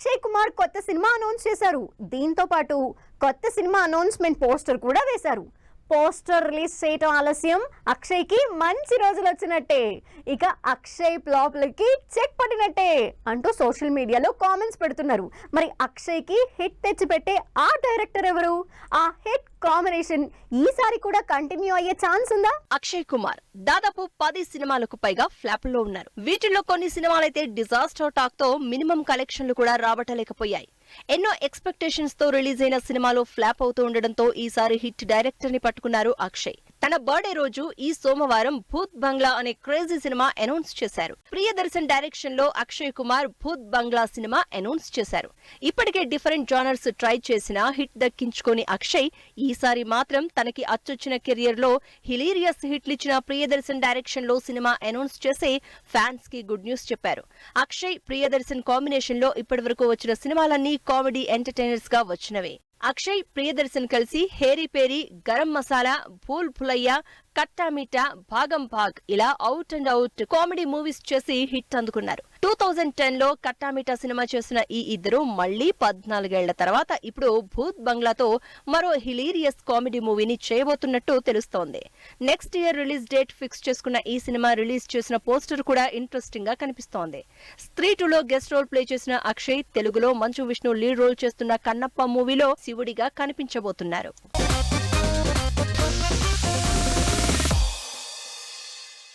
అక్షయ్ కుమార్ కొత్త cinema announce చేశారు. దీంతో పాటు కొత్త సినిమా అనౌన్స్మెంట్ పోస్టర్ కూడా వేశారు. పోస్టర్ రిలీజ్ చేయటం ఆలస్యం, అక్షయ్ కి మంచి రోజులు వచ్చినట్టే, ఇక అక్షయ్ ఫ్లాప్లకి చెక్ పడినట్టే అంటూ సోషల్ మీడియాలో కామెంట్స్ పెడుతున్నారు. మరి అక్షయ్ కి హిట్ తెచ్చిపెట్టే ఆ డైరెక్టర్ ఎవరు? ఆ హిట్ కాంబినేషన్ ఈసారి కూడా కంటిన్యూ అయ్యే ఛాన్స్ ఉందా? అక్షయ్ కుమార్ దాదాపు 10 సినిమాలకు పైగా ఫ్లాప్ లో ఉన్నారు. వీటిల్లో కొన్ని సినిమాలైతే డిజాస్టర్ టాక్ తో మినిమం కలెక్షన్లు కూడా రాబట్టలేకపోయాయి. ఎన్నో ఎక్స్పెక్టేషన్స్ తో రిలీజ్ అయిన సినిమాలు ఫ్లాప్ అవుతూ ఉండడంతో ఈసారి హిట్ డైరెక్టర్ ని పట్టుకున్నారు అక్షయ్. తన బర్త్డే రోజు ఈ సోమవారం భూత్ బంగ్లా అనే క్రేజీ సినిమా అనౌన్స్ చేశారు. ప్రియదర్శన్ డైరెక్షన్ లో అక్షయ్ కుమార్ భూత్ బంగ్లా సినిమా అనౌన్స్ చేశారు. ఇప్పటికే డిఫరెంట్ జానర్స్ ట్రై చేసిన హిట్ దక్కించుకొని అక్షయ్ ఈసారి మాత్రం తనకి అచ్చొచ్చిన కెరియర్ లో హిలీరియస్ హిట్లిచ్చిన ప్రియదర్శన్ డైరెక్షన్ లో సినిమా అనౌన్స్ చేసి ఫ్యాన్స్ కి గుడ్ న్యూస్ చెప్పారు. అక్షయ్ ప్రియదర్శన్ కాంబినేషన్ లో ఇప్పటి వరకు వచ్చిన సినిమాలన్నీ కామెడీ ఎంటర్టైనర్స్ గా వచ్చినవే. అక్షయ్ ప్రియదర్శన్ కలిసి హేరీ పేరీ, గరం మసాలా, భూల్ భులయ్యా, కట్టా మీఠా, భాగం భాగ్ ఇలా out and out comedy movies చేసి హిట్ అందుకున్నారు. 2010 లో కట్టా మీఠా సినిమా చేసిన ఈ ఇద్దరు మళ్లీ 14 ఏళ్ల తర్వాత ఇప్పుడు భూత్ బంగ్లాతో మరో హిలీరియస్ కామెడీ మూవీని చేయబోతున్నట్టు తెలుస్తోంది. Next year release date fix చేసుకున్న ఈ సినిమా రిలీజ్ చేసిన పోస్టర్ కూడా ఇంట్రెస్టింగ్ గా కనిపిస్తోంది. స్త్రీ 2 లో గెస్ట్ రోల్ ప్లే చేసిన అక్షయ్ తెలుగులో మంచు విష్ణు లీడ్ రోల్ చేస్తున్న కన్నప్ప మూవీలో శివుడిగా కనిపించబోతున్నారు.